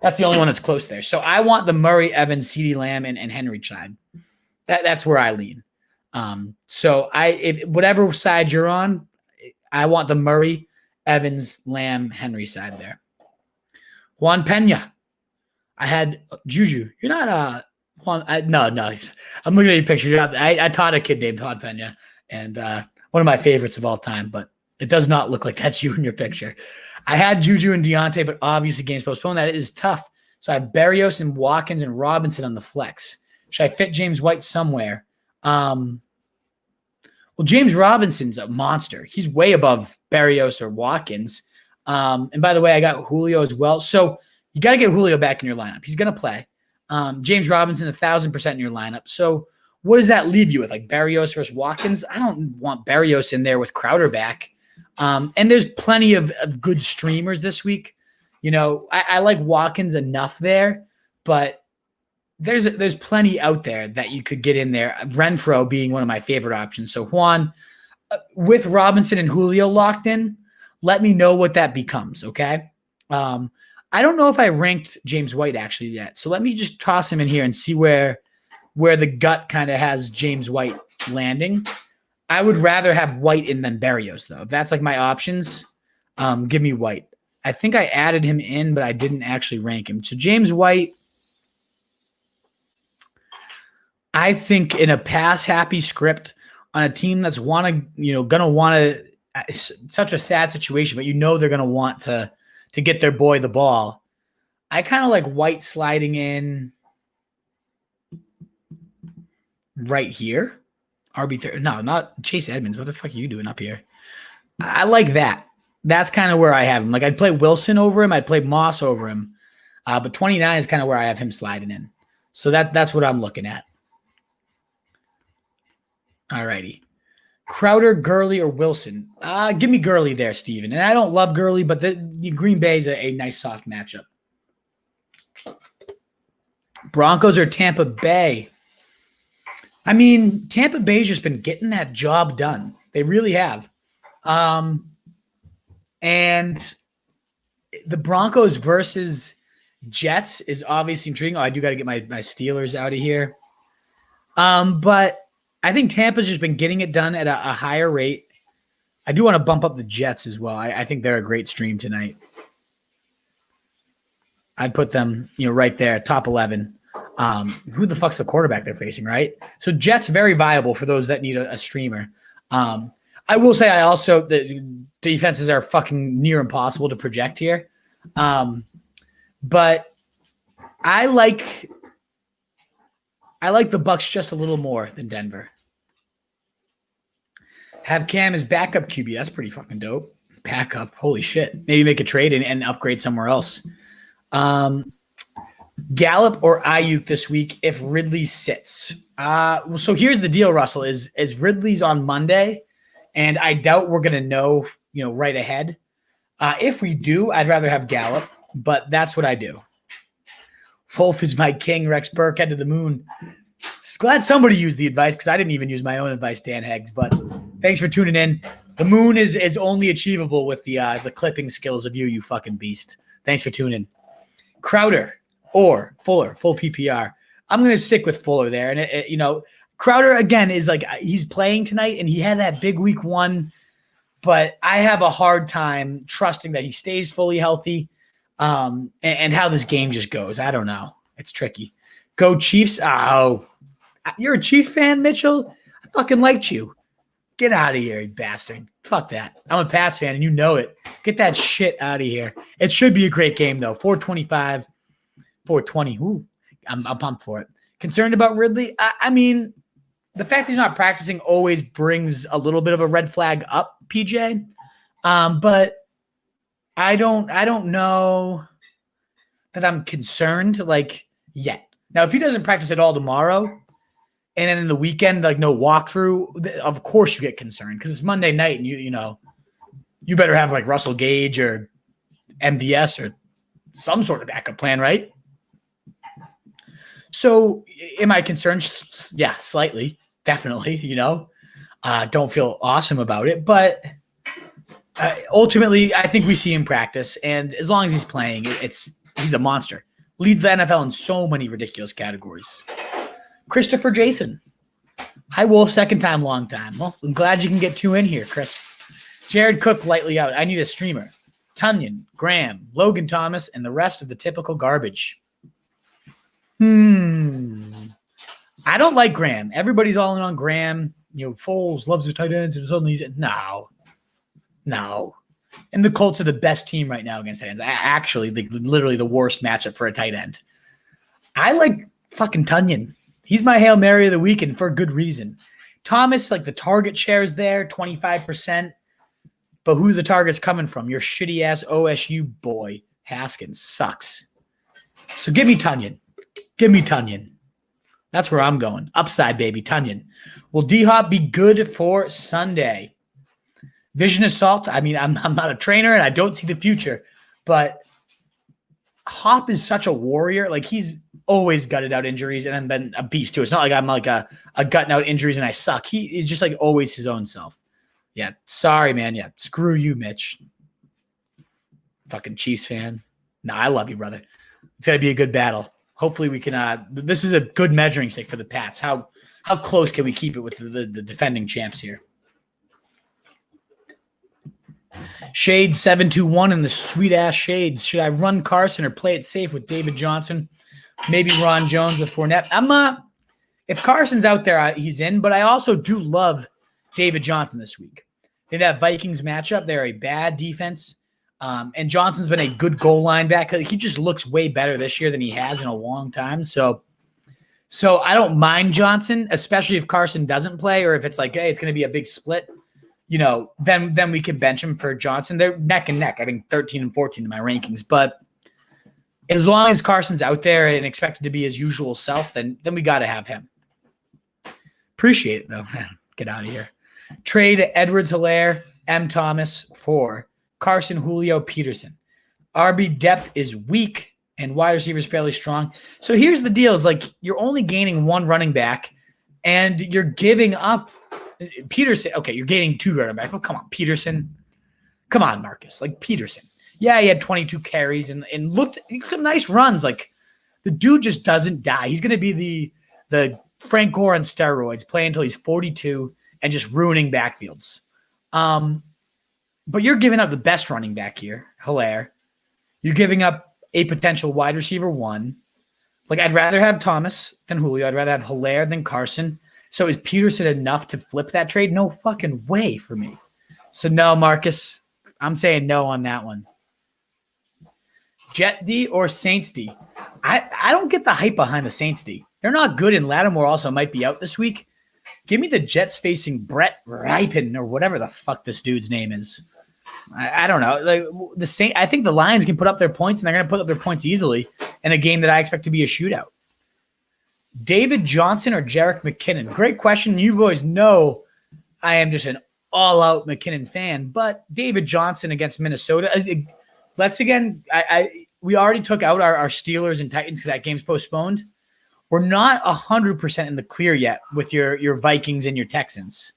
that's the only one that's close there. So I want the Murray, Evans, CD Lamb, and Henry side. That's where I lean. So whatever side you're on, I want the Murray, Evans, Lamb, Henry side there. Juan Pena. I had Juju. You're not Juan. No. I'm looking at your picture. I taught a kid named Juan Pena, and one of my favorites of all time, but it does not look like that's you in your picture. I had Juju and Deontay, but obviously games postponed. That is tough. So I have Berrios and Watkins and Robinson on the flex. Should I fit James White somewhere? Well, James Robinson's a monster. He's way above Berrios or Watkins. And by the way, I got Julio as well. So you got to get Julio back in your lineup. He's going to play. James Robinson, 1,000% in your lineup. So what does that leave you with? Like Berrios versus Watkins? I don't want Berrios in there with Crowder back. And there's plenty of good streamers this week. I like Watkins enough there, but there's plenty out there that you could get in there. Renfro being one of my favorite options. So Juan, with Robinson and Julio locked in, let me know what that becomes, okay? I don't know if I ranked James White actually yet. So let me just toss him in here and see where the gut kind of has James White landing. I would rather have White in than Berrios, though. If that's like my options, give me White. I think I added him in, but I didn't actually rank him. So James White, I think in a pass-happy script on a team that's gonna want to. Such a sad situation, but they're gonna want to get their boy the ball. I kind of like White sliding in right here. RB30. No, not Chase Edmonds. What the fuck are you doing up here? I like that. That's kind of where I have him. Like I'd play Wilson over him. I'd play Moss over him. But 29 is kind of where I have him sliding in. So that's what I'm looking at. All righty. Crowder, Gurley, or Wilson? Give me Gurley there, Steven. And I don't love Gurley, but the Green Bay is a nice soft matchup. Broncos or Tampa Bay? I mean, Tampa Bay's just been getting that job done. They really have. And the Broncos versus Jets is obviously intriguing. Oh, I do got to get my Steelers out of here. But I think Tampa's just been getting it done at a higher rate. I do want to bump up the Jets as well. I think they're a great stream tonight. I'd put them, right there, top 11. Who the fuck's the quarterback they're facing, right? So Jets very viable for those that need a streamer. I will say the defenses are fucking near impossible to project here. But I like the Bucs just a little more than Denver. Have Cam as backup QB. That's pretty fucking dope. Backup. Holy shit. Maybe make a trade and upgrade somewhere else. Gallop or Ayuk this week if Ridley sits. So here's the deal, Russell, is Ridley's on Monday, and I doubt we're going to know, right ahead. If we do, I'd rather have Gallop, but that's what I do. Wolf is my king. Rex Burkhead to the moon. Glad somebody used the advice because I didn't even use my own advice, Dan Heggs, but thanks for tuning in. The moon is only achievable with the clipping skills of you fucking beast. Thanks for tuning in. Crowder or Fuller, full PPR. I'm going to stick with Fuller there. And, Crowder, again, is like he's playing tonight, and he had that big week 1, but I have a hard time trusting that he stays fully healthy and how this game just goes. I don't know. It's tricky. Go Chiefs. Oh, you're a Chief fan, Mitchell? I fucking liked you. Get out of here, you bastard. Fuck that. I'm a Pats fan, and you know it. Get that shit out of here. It should be a great game, though. 425, 420. Ooh, I'm pumped for it. Concerned about Ridley? I mean, the fact he's not practicing always brings a little bit of a red flag up, PJ. But I don't know that I'm concerned, yet. Now, if he doesn't practice at all tomorrow, and then in the weekend, no walkthrough, of course you get concerned because it's Monday night and you better have Russell Gage or MVS or some sort of backup plan, right? So am I concerned? Yeah, slightly, definitely, don't feel awesome about it, but ultimately I think we see him practice, and as long as he's playing, he's a monster. Leads the NFL in so many ridiculous categories. Christopher Jason. Hi, Wolf. Second time, long time. Well, I'm glad you can get 2 in here, Chris. Jared Cook lightly out. I need a streamer. Tunyon, Graham, Logan Thomas, and the rest of the typical garbage. I don't like Graham. Everybody's all in on Graham. Foles loves his tight ends. And suddenly he's no. And the Colts are the best team right now against tight ends. Actually, literally the worst matchup for a tight end. I like fucking Tunyon. He's my Hail Mary of the week, and for a good reason. Thomas, the target share is there, 25%. But who the target's coming from? Your shitty-ass OSU boy. Haskins sucks. So give me Tunyon. That's where I'm going. Upside, baby. Tunyon. Will D-Hop be good for Sunday? Vision Assault. I mean, I'm not a trainer and I don't see the future, but Hop is such a warrior. Like, he's always gutted out injuries and then been a beast too. It's not like I'm like a gutting out injuries and I suck. He is just like always his own self. Yeah. Sorry, man. Yeah. Screw you, Mitch. Fucking Chiefs fan. No, I love you, brother. It's going to be a good battle. Hopefully we can this is a good measuring stick for the Pats. How close can we keep it with the defending champs here? Shades 721 in the sweet ass Shades. Should I run Carson or play it safe with David Johnson? Maybe Ron Jones with Fournette. If Carson's out there, he's in, but I also do love David Johnson this week. In that Vikings matchup, they're a bad defense. And Johnson's been a good goal line back. He just looks way better this year than he has in a long time. So I don't mind Johnson, especially if Carson doesn't play or if it's like, hey, it's going to be a big split. Then we can bench him for Johnson. They're neck and neck. I think 13 and 14 in my rankings. But as long as Carson's out there and expected to be his usual self, then we got to have him. Appreciate it, though. Get out of here. Trade Edwards-Helaire, M. Thomas for Carson, Julio, Peterson. RB depth is weak and wide receivers fairly strong. So here's the deal: is like you're only gaining one running back, and you're giving up Peterson. Okay, you're gaining two running backs. Oh, come on, Peterson. Come on, Marcus. Like Peterson. Yeah, he had 22 carries and looked some nice runs. Like the dude just doesn't die. He's going to be the Frank Gore on steroids, playing until he's 42 and just ruining backfields. But you're giving up the best running back here, Helaire. You're giving up a potential wide receiver one. Like, I'd rather have Thomas than Julio. I'd rather have Helaire than Carson. So is Peterson enough to flip that trade? No fucking way for me. So no, Marcus, I'm saying no on that one. Jet D or Saints D? I don't get the hype behind the Saints D. They're not good, and Lattimore also might be out this week. Give me the Jets facing Brett Ripon or whatever the fuck this dude's name is. I don't know. Like I think the Lions can put up their points, and they're going to put up their points easily in a game that I expect to be a shootout. David Johnson or Jerick McKinnon? Great question. You boys know I am just an all-out McKinnon fan, but David Johnson against Minnesota. Let's again. We already took out our Steelers and Titans because that game's postponed. We're not 100% in the clear yet with your Vikings and your Texans.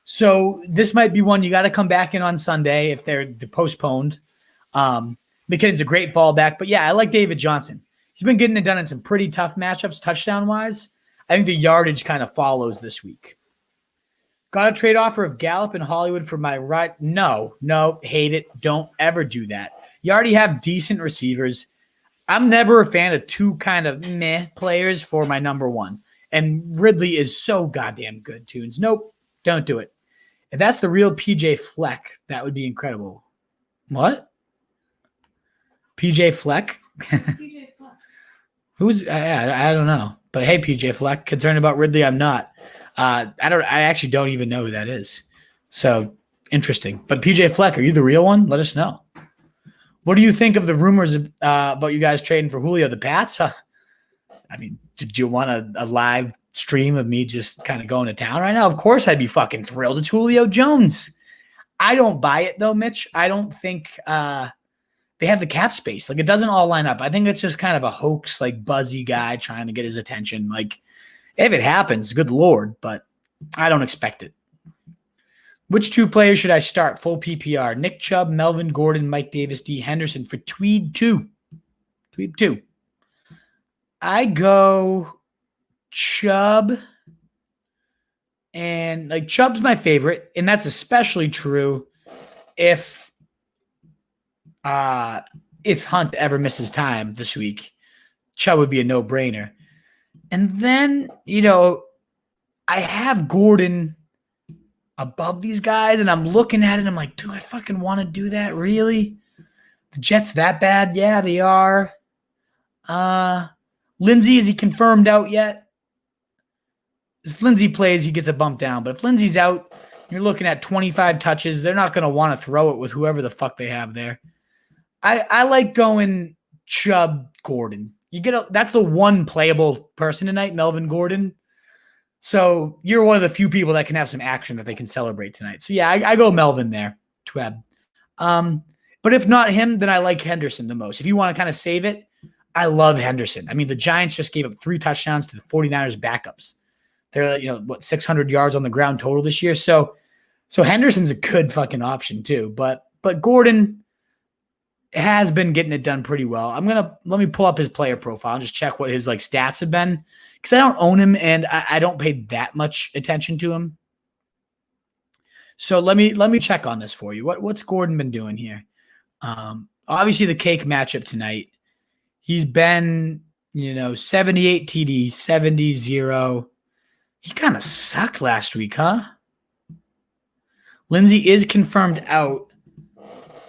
So this might be one you got to come back in on Sunday if they're postponed. McKinnon's a great fallback, but yeah, I like David Johnson. He's been getting it done in some pretty tough matchups, touchdown-wise. I think the yardage kind of follows this week. Got a trade offer of Gallop and Hollywood for my right? No, hate it. Don't ever do that. You already have decent receivers. I'm never a fan of two kind of meh players for my number one. And Ridley is so goddamn good, Tunes. Nope, don't do it. If that's the real PJ Fleck, that would be incredible. What? PJ Fleck? PJ Fleck. Who's I don't know. But hey, PJ Fleck, concerned about Ridley, I'm not. I actually don't even know who that is. So interesting. But PJ Fleck, are you the real one? Let us know. What do you think of the rumors about you guys trading for Julio? The Pats? I mean, did you want a live stream of me just kind of going to town right now? Of course I'd be fucking thrilled. It's Julio Jones. I don't buy it, though, Mitch. I don't think they have the cap space. Like, it doesn't all line up. I think it's just kind of a hoax, like, buzzy guy trying to get his attention. Like, if it happens, good Lord, but I don't expect it. Which two players should I start? Full PPR. Nick Chubb, Melvin Gordon, Mike Davis, D. Henderson for Tweed 2. Tweed 2. I go Chubb. And, like, Chubb's my favorite. And that's especially true if Hunt ever misses time this week. Chubb would be a no-brainer. And then, I have Gordon above these guys, and I'm looking at it, and I'm like, do I fucking want to do that? Really? The Jets that bad? Yeah, they are. Lindsey, is he confirmed out yet? If Lindsey plays, he gets a bump down. But if Lindsey's out, you're looking at 25 touches. They're not going to want to throw it with whoever the fuck they have there. I like going Chubb, Gordon. That's the one playable person tonight, Melvin Gordon. So you're one of the few people that can have some action that they can celebrate tonight. So yeah, I go Melvin there, Tweb. But if not him, then I like Henderson the most. If you want to kind of save it, I love Henderson. I mean, the Giants just gave up 3 touchdowns to the 49ers backups. They're, 600 yards on the ground total this year. So Henderson's a good fucking option too. But Gordon has been getting it done pretty well. Let me pull up his player profile and just check what his stats have been, because I don't own him and I don't pay that much attention to him. So let me check on this for you. What's Gordon been doing here? Obviously the cake matchup tonight. He's been, 78 TDs, 70-0. He kind of sucked last week, huh? Lindsay is confirmed out.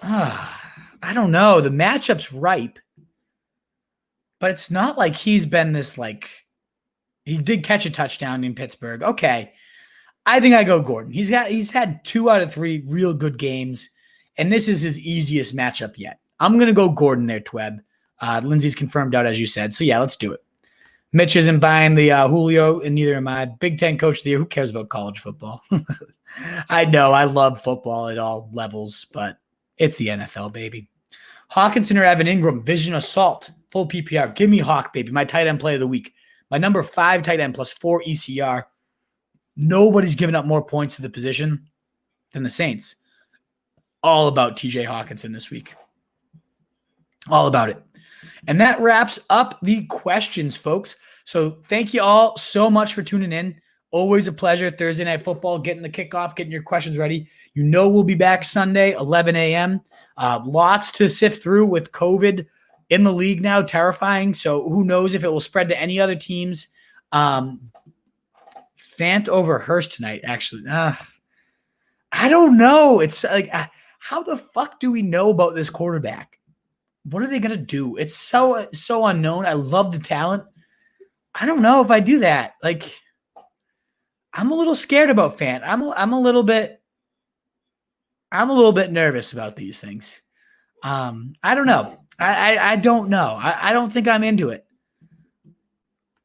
I don't know. The matchup's ripe. But it's not like he's been this, he did catch a touchdown in Pittsburgh. Okay. I think I go Gordon. He's had 2 out of 3 real good games, and this is his easiest matchup yet. I'm going to go Gordon there, Tweb. Lindsay's confirmed out, as you said. So, yeah, let's do it. Mitch isn't buying the Julio, and neither am I. Big Ten Coach of the Year. Who cares about college football? I know. I love football at all levels, but it's the NFL, baby. Hawkinson or Evan Ingram, Vision Assault, full PPR. Give me Hawk, baby. My tight end play of the week. My number 5 tight end plus 4 ECR. Nobody's given up more points to the position than the Saints. All about TJ Hawkinson this week. All about it. And that wraps up the questions, folks. So thank you all so much for tuning in. Always a pleasure. Thursday Night Football, getting the kickoff, getting your questions ready. We'll be back Sunday, 11 a.m. Lots to sift through with COVID in the league now, terrifying. So who knows if it will spread to any other teams. Fant over Hurst tonight, actually. I don't know. It's how the fuck do we know about this quarterback? What are they going to do? It's so unknown. I love the talent. I don't know if I do that. I'm a little scared about Fant. I'm a little bit nervous about these things. I don't know. I don't know. I don't think I'm into it.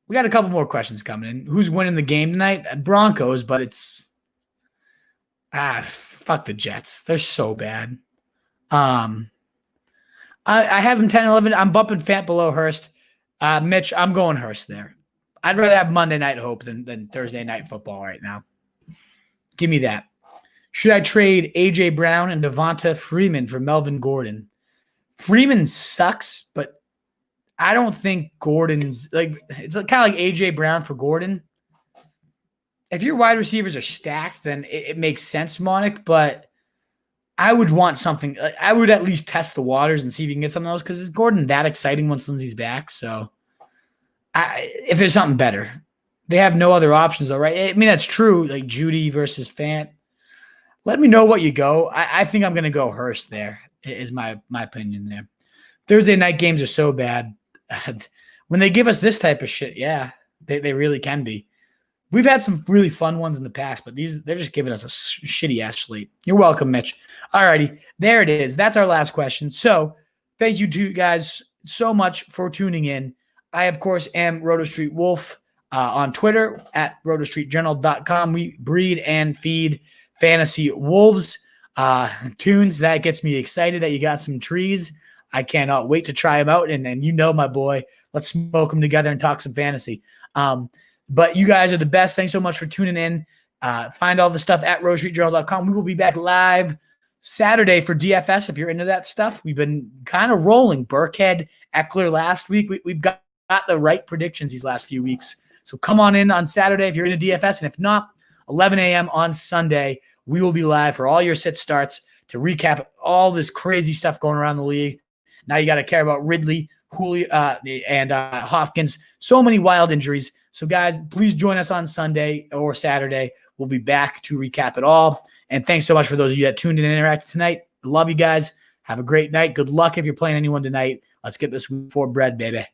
We got a couple more questions coming in. Who's winning the game tonight? Broncos, but it's fuck the Jets. They're so bad. I have him 10-11. I'm bumping Fant below Hurst. Mitch, I'm going Hurst there. I'd rather have Monday Night Hope than Thursday Night Football right now. Give me that. Should I trade A.J. Brown and Devonta Freeman for Melvin Gordon? Freeman sucks, but I don't think Gordon's it's kind of like A.J. Brown for Gordon. If your wide receivers are stacked, then it makes sense, Monic, but I would want something. I would at least test the waters and see if you can get something else, because is Gordon that exciting once Lindsay's back? So if there's something better. They have no other options, though, right? I mean, that's true, Judy versus Fant. Let me know what you go. I think I'm going to go Hurst there, is my opinion there. Thursday night games are so bad. When they give us this type of shit, yeah, they really can be. We've had some really fun ones in the past, but they're just giving us a shitty-ass slate. You're welcome, Mitch. All righty. There it is. That's our last question. So thank you to you guys so much for tuning in. I, of course, am Roto Street Wolf on Twitter at rotostreetjournal.com. We breed and feed fantasy wolves. Tunes, that gets me excited that you got some trees. I cannot wait to try them out. And my boy, let's smoke them together and talk some fantasy. But you guys are the best. Thanks so much for tuning in. Find all the stuff at rotostreetjournal.com. We will be back live Saturday for DFS if you're into that stuff. We've been kind of rolling. Burkhead, Eckler last week. We've got the right predictions these last few weeks. So come on in on Saturday if you're into DFS. And if not, 11 a.m. on Sunday, we will be live for all your sit starts to recap all this crazy stuff going around the league. Now you got to care about Ridley, Julio, and Hopkins. So many wild injuries. So, guys, please join us on Sunday or Saturday. We'll be back to recap it all. And thanks so much for those of you that tuned in and interacted tonight. Love you guys. Have a great night. Good luck if you're playing anyone tonight. Let's get this week for bread, baby.